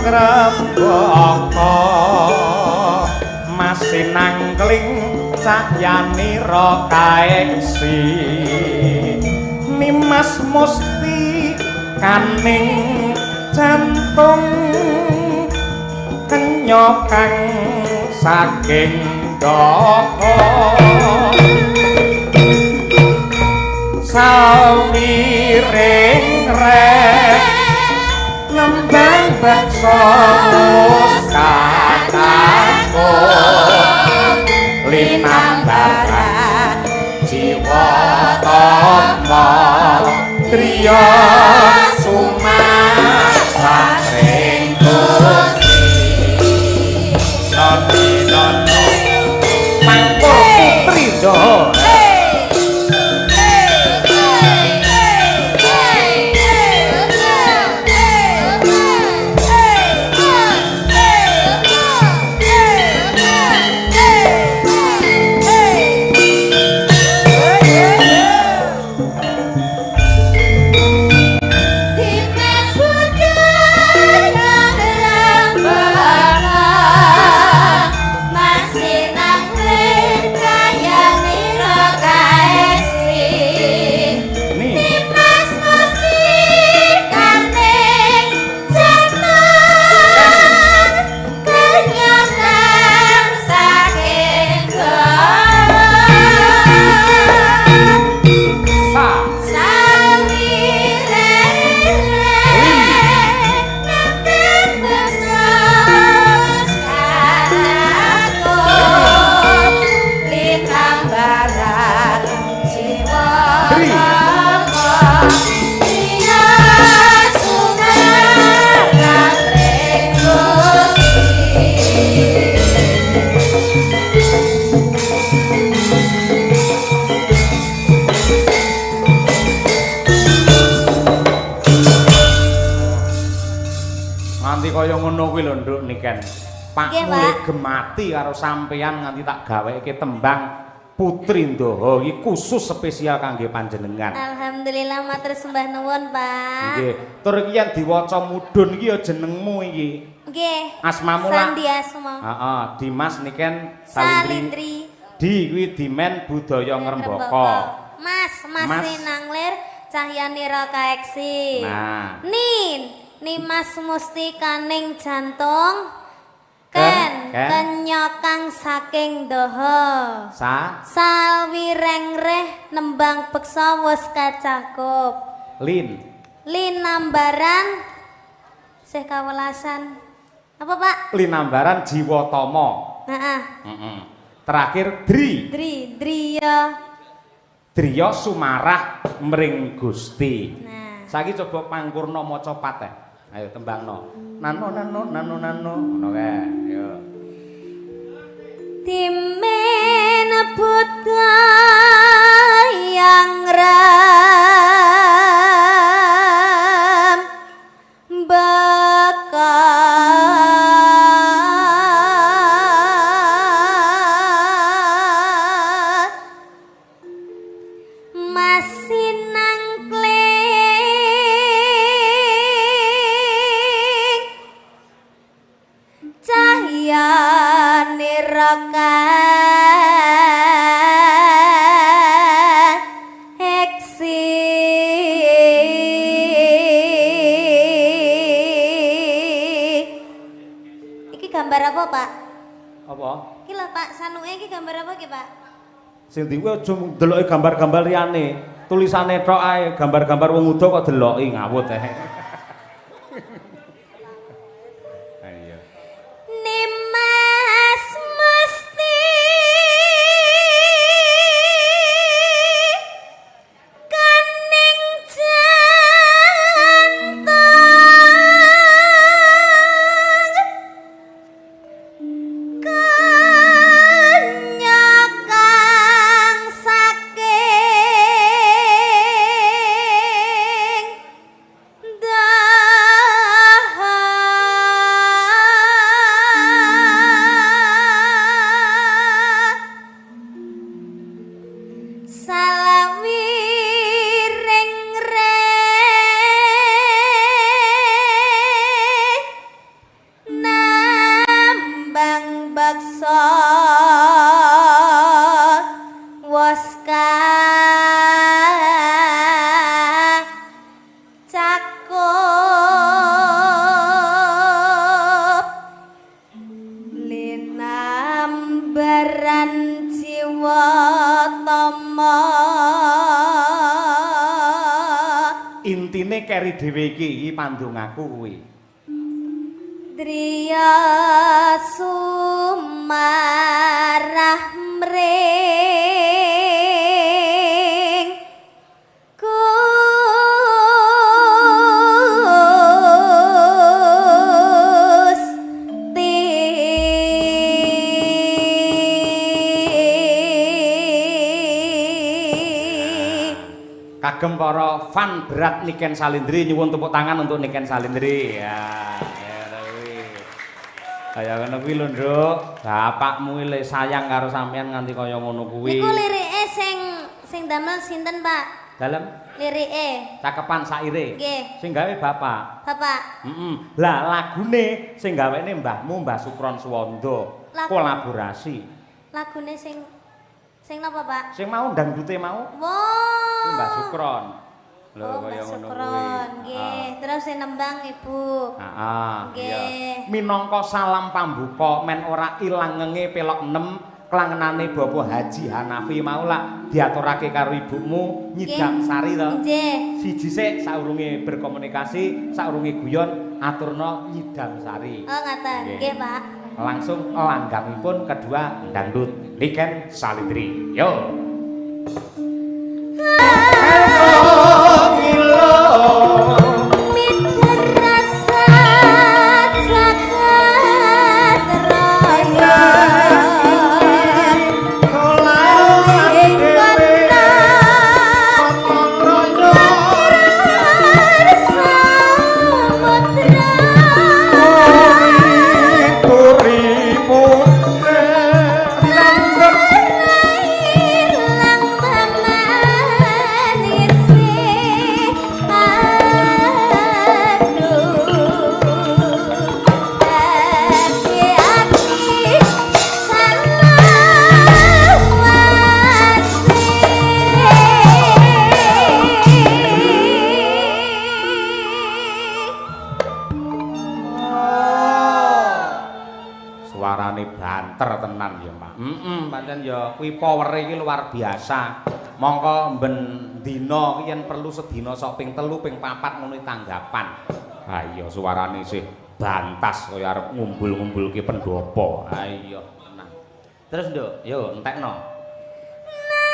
ngrembaka masinangkling cahyanira kaeksi nimas musti kaning jantung kenyokang saking doko sawiring rek nembang bakso kataku linambaran jiwa tomo triya sumasring gusti noni mangkul putri doho kaya ngono kuwi lho Nduk niken. Pak mulih gemati karo sampeyan nganti tak gaweke tembang Putri Ndaha iki khusus spesial kangge panjenengan. Alhamdulillah matur sembah nuwun, Pak. Nggih. Tur iki yen diwaca mudhun iki ya jenengmu iki. Nggih. Asmamu lah. Sandi Asma. Heeh, Dimas niken Salindri. Di kuwi Dimen Budaya Ngrembaka. Mas Sinanglir Cahyanira kaeksi. Nah. Nimas musti kaning jantung kenyokang saking doho salwireng reh nembang beksa wis kacakup lin nambaran sih kawelasan apa Pak? Lin nambaran jiwa tomo terakhir driya sumarah mring Gusti. Saiki coba pangkurna maca pateh. Ayo tembangno. Nano ngono kae. Ayo. Timen buta yang ram bakat masih gambar apa, Pak? Apa? Iki lho, Pak, sanuke iki gambar apa iki, Pak? Sing diku aja ndeloki gambar-gambar liyane. Tulisane tok ae, gambar-gambar wong udo kok deloki ngawut ae. Ayo. Nimas mesti kaning jantung intine keri dhewe iki pandongaku kuwi. Driya sumarah mring Gusti Kagem para fan berat Niken Salindri nyuwun tepuk tangan untuk Niken Salindri. Ya, kaya ngono kuwi lho, Nduk. Bapakmu le sayang karo sampean nganti kaya ngono kuwi. Niku lirike sing damel sinten, Pak? Dalem Lirike. cakepan saire. Nggih. Sing gawe bapak. Bapak. Lah lagune sing gawene mbahmu Mbah Sukron Suwanda. Kolaborasi. Lagune sing napa, Pak? Sing mau dangdute mau. Wow. Ki Mbah Sukron. Lho Oh, kaya Mbah ngono kuwi. Sukron. Nggih. Terus sing nembang Ibu. Heeh. Nggih. Minangka salam pambuka men ora ilang ngenge pelok 6 klangenane Bapak Haji Hanafi mau lak diaturake karo ibumu Nyidam Sari to. Nggih. Siji sik saurunge berkomunikasi, saurunge guyon aturna Nyidam Sari. Oh, ngaten. Nggih, Pak. Langsung langgamipun kedua dangdut Niken Salindri. Yo. Banter tenan ya, Pak. Pancen ya kuwi powere iki luar biasa. Mongko ben dina iki yen perlu sedina sok ping 3 ping 4 ngono tanggapan. Ha iya suarane sih bantas kaya arep ngumbul-ngumbulke pendopo. Ha iya tenan. Terus, Nduk, yo entekno. La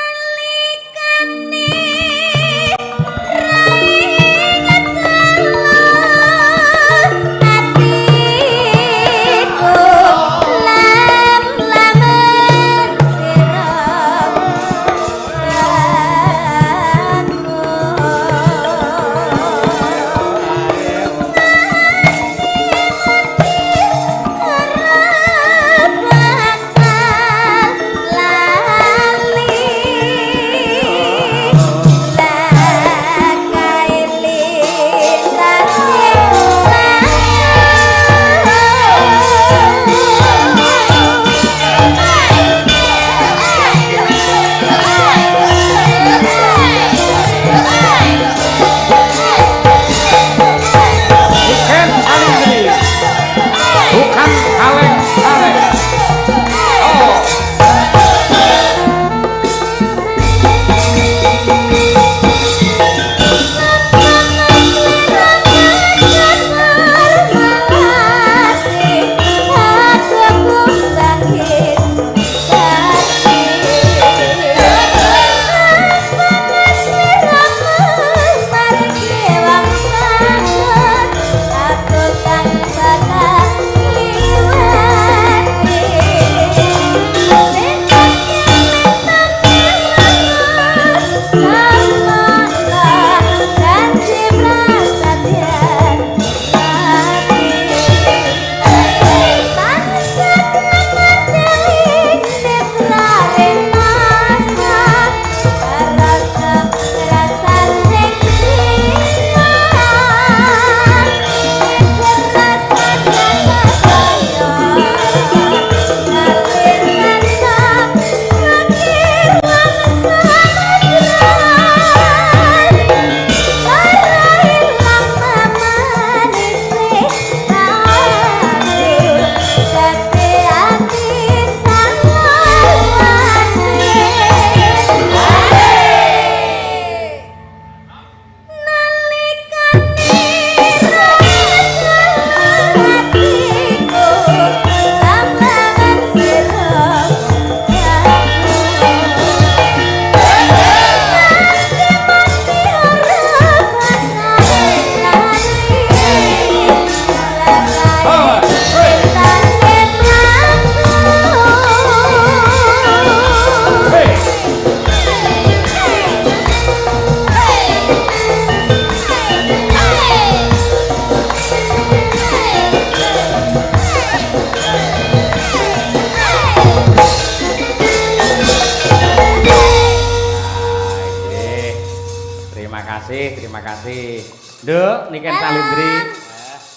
kasih. Nduk, niki Salindri.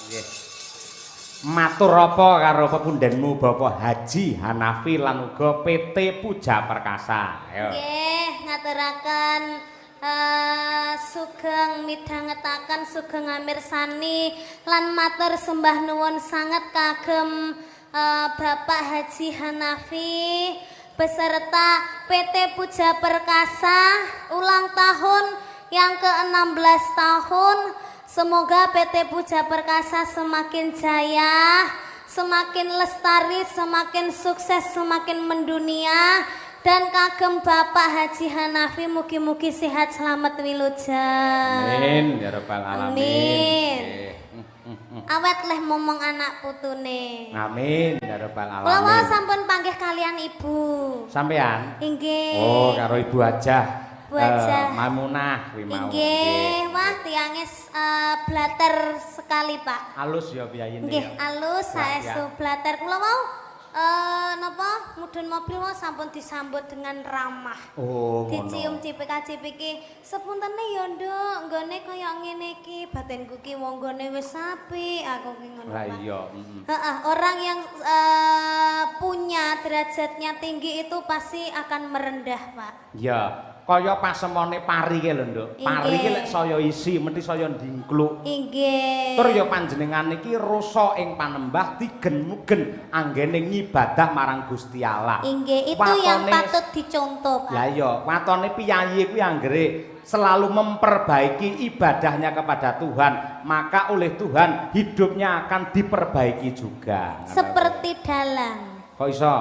Nggih. Matur apa karo pepundhenmu Bapak Haji Hanafi lan uga PT Puja Perkasa. Ayo. Nggih, ngaturaken sugeng midhangetaken sugeng amirsani lan matur sembah nuwun sanget kagem Bapak Haji Hanafi beserta PT Puja Perkasa ulang tahun yang ke-16 tahun. Semoga PT Puja Perkasa semakin jaya, semakin lestari, semakin sukses, semakin mendunia. Dan kagem Bapak Haji Hanafi mugi-mugi sehat selamat wilujeng. Amin ya rabbal alamin. Amin. Awet leh momong anak putune. Amin ya rabbal alamin. Kula mau sampun panggih kalian Ibu. Sampean? Inggih. Oh, karo Ibu Hajah. Bu Hajah. Maimunah kuwi mau. Inggih. Wah, tiange blater sekali, Pak. Halus ya biyayine. Nggih, alus saestu blater. Kula mau napa mudhun mobil mau sampun disambut dengan ramah. Oh, ngono. Dicium cipika-cipiki. Sepuntene ya, Nduk, nggone kaya ngene iki, batinku ki wong nggone wis apik, aku ki ngono. Lah Pak. iya, Orang yang punya derajatnya tinggi itu pasti akan merendah, Pak. Ya, kaya pasemone pari ki lho, Nduk. Pari ki Inggih. lek saya isi mesti saya ndingkluk. Inggih. Tur ya panjenengan iki rasa ing panembah digen-mugen anggene ngibadah marang Gusti Allah. Inggih, itu yang patut dicontoh, Pak. Lah iya, watone piyayi kuwi anggere selalu memperbaiki ibadahnya kepada Tuhan, maka oleh Tuhan hidupnya akan diperbaiki juga. Seperti dalang. Kok iso?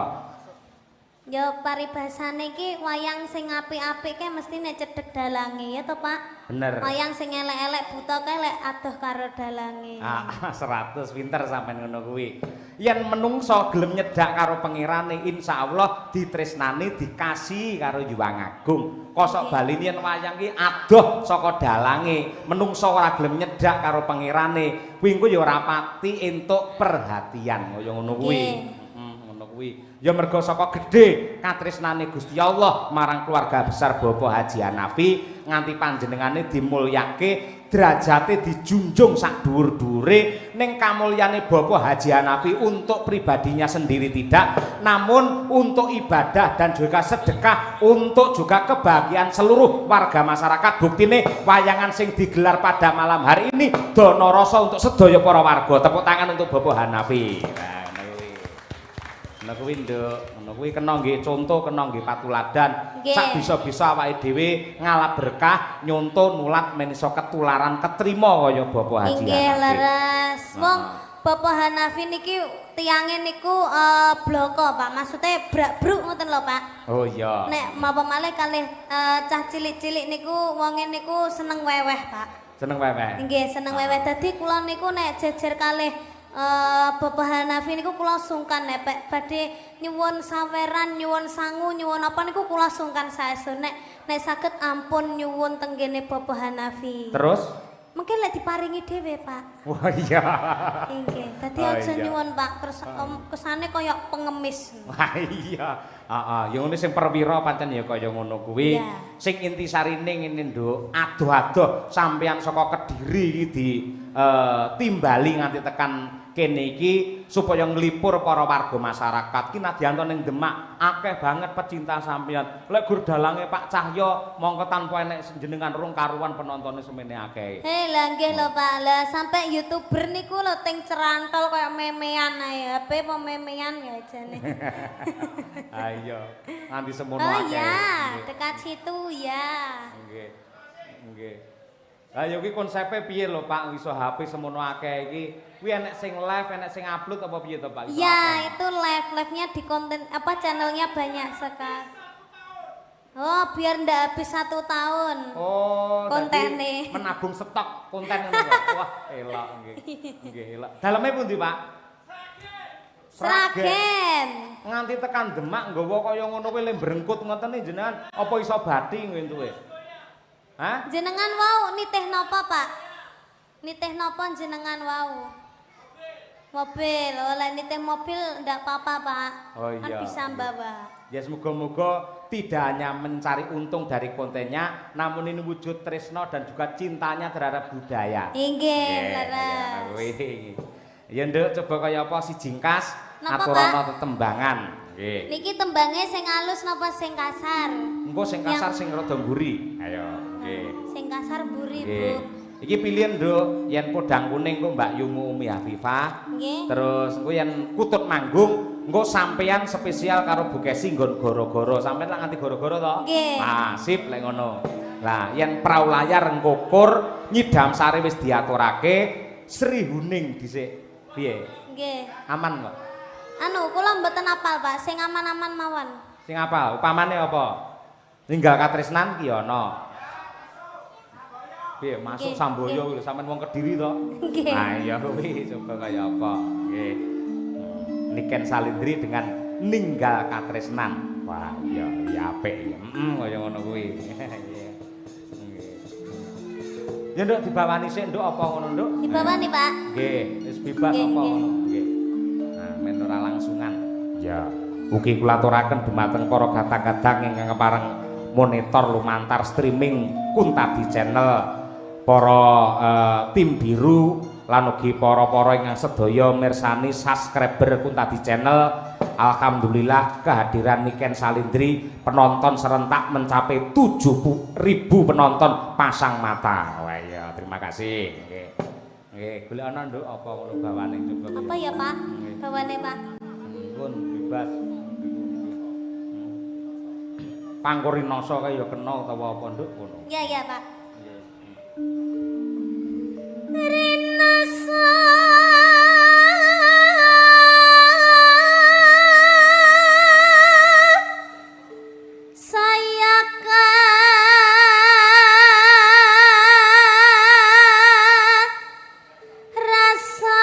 Ya paribasane iki wayang sing apik-apik ke mesti nek cedhek dalange ya to, Pak? Bener. Wayang sing elek-elek buta kae lek adoh karo dalange. Ah, 100 pinter sampean ngono kuwi. Yen menungso gelem nyedak karo pangerane, insyaallah ditresnani dikasih karo Hyang Agung. Kosok bali yen wayang ki adoh saka dalange, menungso ora gelem nyedak karo pangerane, kuwi engko ya ora pati entuk perhatian kaya ngono kuwi. Ngono kuwi. Ya mergo saka gedhe katresnane Gusti Allah marang keluarga besar Bapak Haji Hanafi nganti panjenengane dimulyake, derajate dijunjung sak dhuwur-dhuwure. Ning kamulyane Bapak Haji Hanafi untuk pribadinya sendiri tidak, namun untuk ibadah dan juga sedekah, untuk juga kebahagiaan seluruh warga masyarakat. Buktine wayangan sing digelar pada malam hari ini dono rasa untuk sedaya para warga. Tepuk tangan untuk Bapak Hanafi. Ngono kuwi Nduk, ngono kuwi kena nggih contoh, kena nggih patuladan. Sak bisa-bisa awake dhewe ngalap berkah, nyonto nulat men iso ketularan ketrima kaya Bapak Haji. Inggih leres. Wong Bapak Hanafi niki tiange niku bloko, Pak. Maksudnya brak-bruk ngoten lho, Pak. Oh iya. Nek mapa malih kalih cah cilik-cilik niku wonge niku seneng weweh, Pak. Seneng weweh. Nggih, seneng weweh. Dadi kula niku nek jejer kalih Bapak Hanafi niku kula sungkan nek badhe nyuwun saweran, nyuwun sangu, nyuwun apa niku kula sungkan saestu nek saged ampun nyuwun tenggene Bapak Hanafi. Terus? Mungkin lek diparingi dhewe, Pak. Wah iya. Inggih. Dadi Oh, aja iya. nyuwun, Pak. Kesane kaya pengemis. Wah iya. Heeh, ya ngene sing perwira pancen ya kaya ngono kuwi. Iya. Sing intisarine ngene Nduk, adoh-adoh sampeyan saka Kediri iki timbali nganti tekan kene iki supaya nglipur para warga masyarakat. Ki nadyanto ning Demak akeh banget pecinta sampeyan. Lek gur dalange Pak Cahyo mongko tanpa enek jenengan rung karuan penontonnya semene akeh. Lah nggih lho, Pak. Lah sampai YouTuber niku lho ting cerantol kaya memean ae. HP apa memean ya jane. Ayo, nganti semono Oh akeh. iya, Nggih. dekat situ ya. Nggih. Nggih. Lah ya kuwi konsepe piye lho Pak iso HP semono akeh iki? Kuwi enek sing live, enek sing upload apa piye to Pak? Iso akeh? Ya, itu live-nya di konten apa channelnya banyak sekali. Oh, biar ndak habis 1 tahun. Oh, kontennya. dadi menabung stok konten ngono kok. Wah, elok nggih. Nggih, elok. Daleme pundi, Pak? Sragen. Nganti tekan Demak nggawa kaya ngono kuwi le brengkut ngoten iki jenengan apa iso bathi ngentuke? Hah? Jenengan wau nitih napa, Pak? Nitih napa jenengan wau? Mobil, oleh nitih mobil ndak apa-apa, Pak. Oh Kan iya. bisa bawa. Ya semoga-moga tidak hanya mencari untung dari kontennya, namun ini wujud tresno dan juga cintanya terhadap budaya. Inggih, Nggih, leres. kaya kuwi. Ya Nduk, coba kaya apa si jingkas Napa, aturana tetembangan. Nggih. Niki tembangnya sing halus napa sing kasar? Engko sing kasar sing rada mburi. Ayo, nggih. Sing kasar buri, Bu. Nggih. Iki pilihan Nduk, yen podang kuning engko Mbak Yumu Umi Hafifah. Nggih. Terus engko yen kutut manggung, engko sampeyan spesial karo Bu Kesi nggon goro-goro. Sampeyan lak nganti goro-goro to? Nggih. Ah, sip lek ngono. Lah, yen prau layar ngkukur, nyidam sari wis diaturake, Sri Huning dhisik. Piye? Nggih. Aman kok? Anu, kula mboten apal, Pak. Sing aman-aman mawon. Sing apal? Upamane apa? Ninggal katresnan ki ana. Piye masuk Nggih, Samboyo lho sampean wong Kediri to? Nggih. Nah iya kuwi coba kaya apa. Nggih. Niken Salindri dengan ninggal katresnan. Wah, iya apik ya. Kaya ngono kuwi. Nggih. Ya Nduk dibawani sik Nduk apa ngono Nduk? Dibawani, Pak. Nggih, wis bebas Nggih, apa nggih. ngono. Nggih. Nah, men ora langsungan. Ya. Ugi kula aturaken dumateng para gadang-gadang ingkang kepareng monitor lumantar streaming Kuntadi Channel. Para tim biru lan ugi para-para ingkang sedaya mirsani subscriber Kuntadi Channel. Alhamdulillah kehadiran Niken Salindri penonton serentak mencapai 70.000 penonton pasang mata. Wah iya, terima kasih. Nggih. Nggih, golek ana Nduk apa ngono bawane coba. Apa ya, Pak? Bawane, Pak. Pun bebas. Pangkurinasa kaya kena utawa apa Nduk ngono. Iya, iya, Pak. Nggih. Rinasa sayaka rasa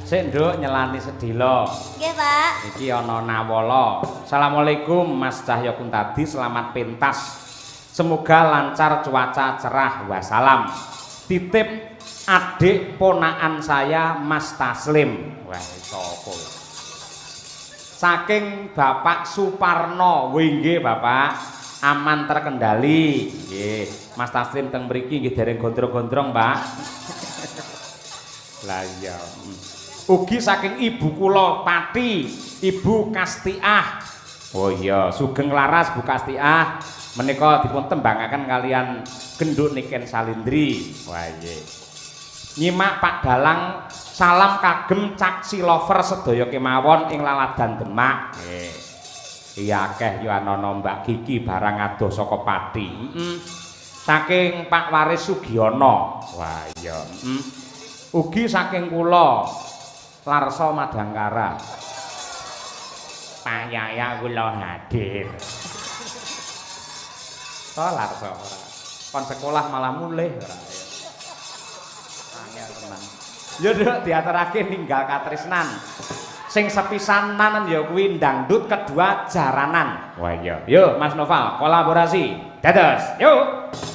Sik Nduk nyelani sedilo. Nggih, Pak. Iki ana Nawala. Assalamualaikum Mas Cahya Kuntadi, selamat pentas. Semoga lancar cuaca cerah. Wassalam. Titip adik ponakan saya Mas Taslim. Wah, sapa? Saking Bapak Suparno. Nggih, Bapak. Aman terkendali. Nggih. Mas Taslim teng mriki nggih dereng gondrong-gondrong, Pak. Lah iya. Ugi saking ibu kula Pati, Ibu Kastiah. Oh iya, sugeng laras Bu Kastiah. Menika dipun tembangaken kalian Genduk Niken Salindri. Wah iya. Nyimak Pak Dalang, salam kagem caksi lover sedaya kemawon ing Laladan Demak. Nggih. Iya akeh yo ana Mbak Kiki barang adoh saka Pati. Saking Pak Waris Sugiono. Wah iya. Ugi saking kula Larso Madangkara. Payaya kula hadir. Oh Larso ora. Kon sekolah malah mulih ora ya. Angel tenan. Yo Nduk diaturake ninggal katresnan. Sing sepisanan ya kuwi dangdut, kedua jaranan. Wah iya. Yo Mas Noval kolaborasi. Dados. Yuk. Oh,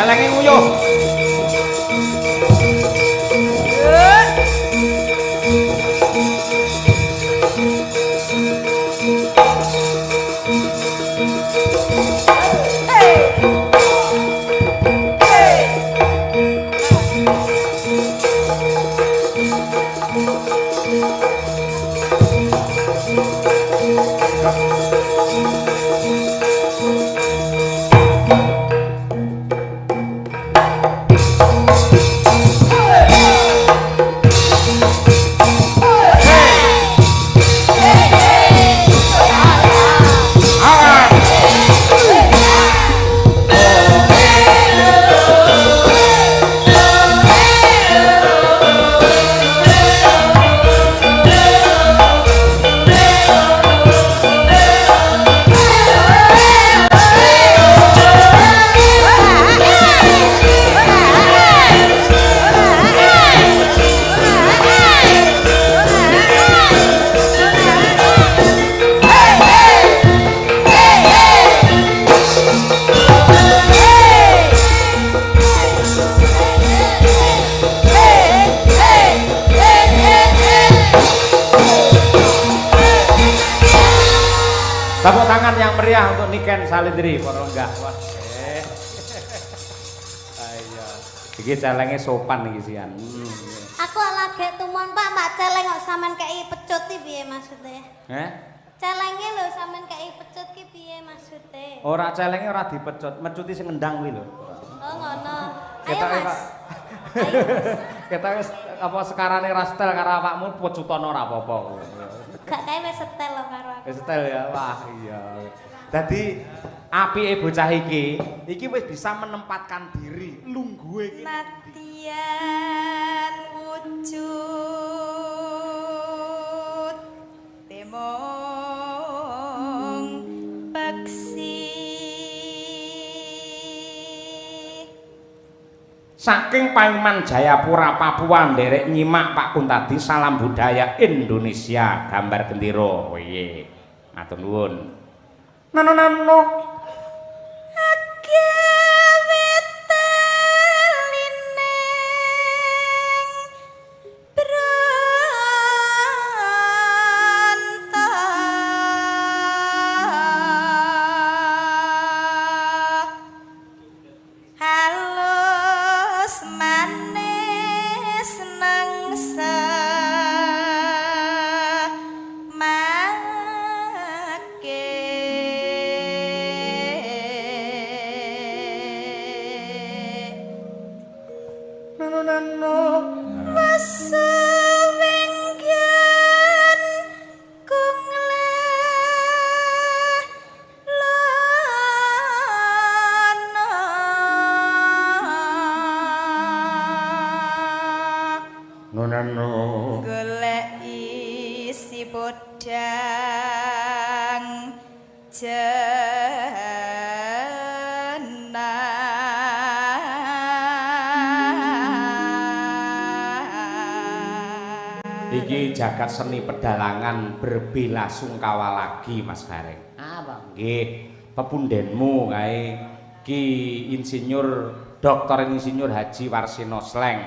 celenge nguyuh. Tepuk tangan yang meriah untuk Niken Salindri para lenggah. Ayo. Iki celenge sopan iki sian. Aku lagi tumon Pak, Mbak celeng kok sampean kei pecut iki piye maksude? Celenge lho sampean kei pecut ki piye maksude? Ora celenge ora dipecut, mecuti sing ngendang kuwi lho. Oh ngono. Ayo Ketok Mas. Kita wis apa sekarane ra setel karo awakmu pecutono ora apa-apa. Gak kae wis setel lho karo aku. Wis setel ya. Wah, iya. Dadi apike bocah iki wis bisa menempatkan diri lungguhe iki. Matian wujud temong peksi Saking Painman Jayapura Papua nderek nyimak Pak Kuntadi salam budaya Indonesia gambar gendera. Piye? Matur nuwun. Nano. golek isi bodang Iki jagat seni pedalangan berbela sungkawa lagi Mas Gareng. Apa? Nggih, pepundenmu kae Ki Insinyur Dr. Insinyur Haji Warsino Sleng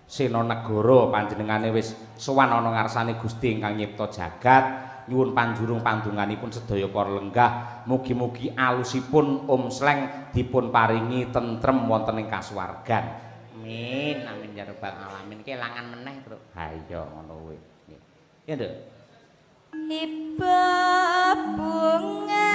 Sena Negara panjenengane wis sowan ana ngarsane Gusti ingkang nyipta jagat. Nyuwun panjurung pandonganipun sedaya para lenggah, mugi-mugi alusipun Om Sleng dipun paringi tentrem wonten ing kasuwargan. Amin, amin ya rabbal alamin. Kelangan meneh, Bro. Ha iya ngono kuwi. Ya, Nduk. Iba bunga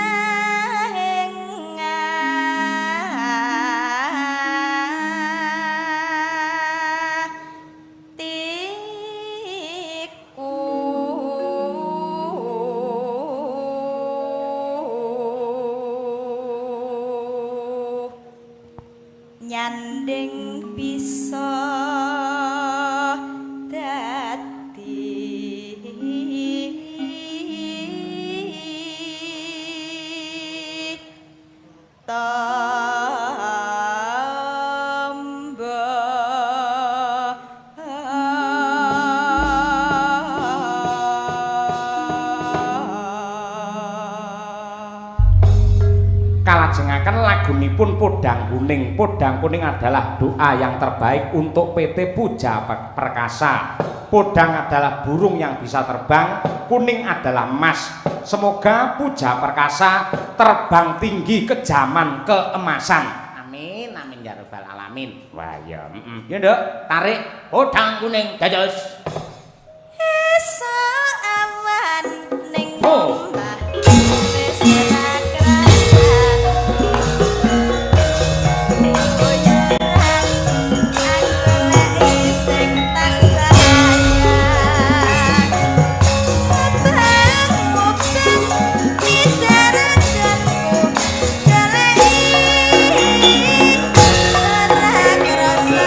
nyanding bisa dadi kalajengaken lagunipun Podang Kuning. Podang Kuning adalah doa yang terbaik untuk PT Puja Perkasa. Podang adalah burung yang bisa terbang, kuning adalah emas. Semoga Puja Perkasa terbang tinggi ke zaman keemasan. Amin, amin ya rabbal alamin. Wah ya, ya Nduk, tarik Podang Kuning dados. Esok awan ning Oh. omah wis ora krasa goyang aku lek sing tak sayang abang mubeng midarakanku galai ora krasa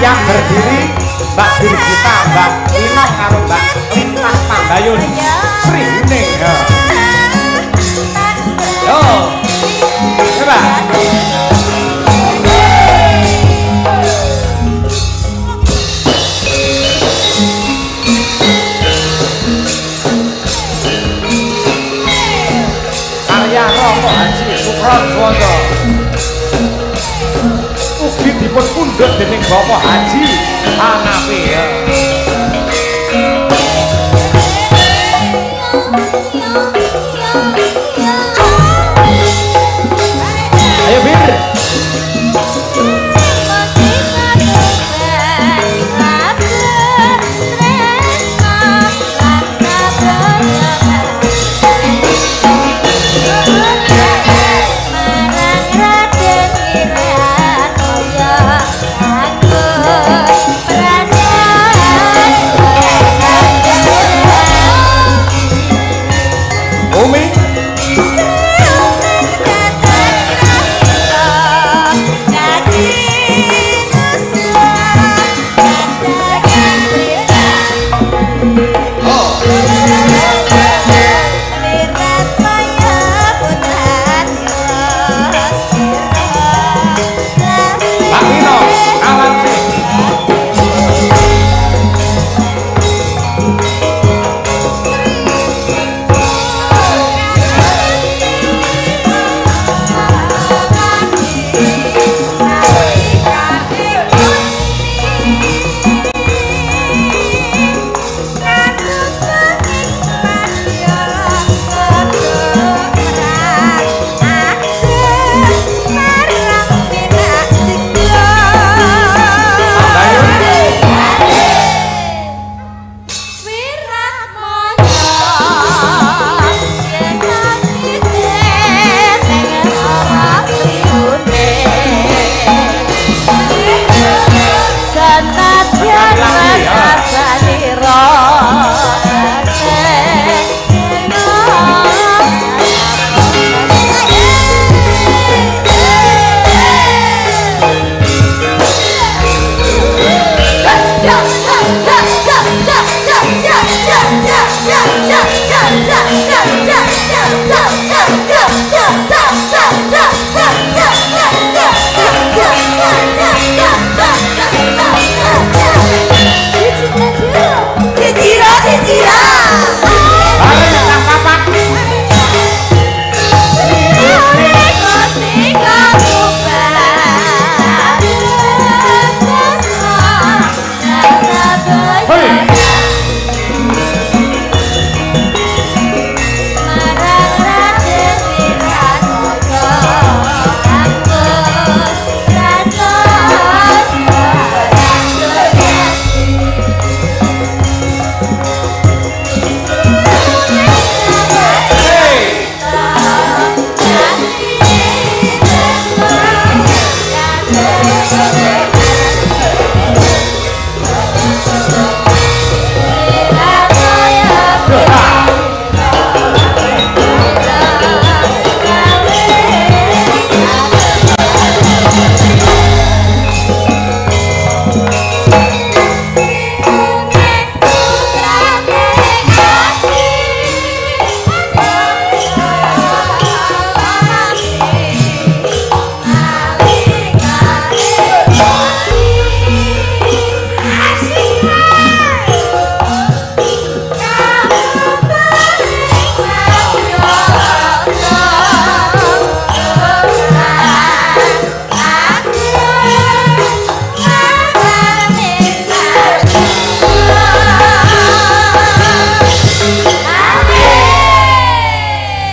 yang berdiri Mbak Dirgita, Mbak Inah karo Mbak Lintang Pambayun Sri Uning. Yo, coba. Karya Romo Haji Sukron Suwondo ugi dipun pundhut dening Bapak Haji Hanafi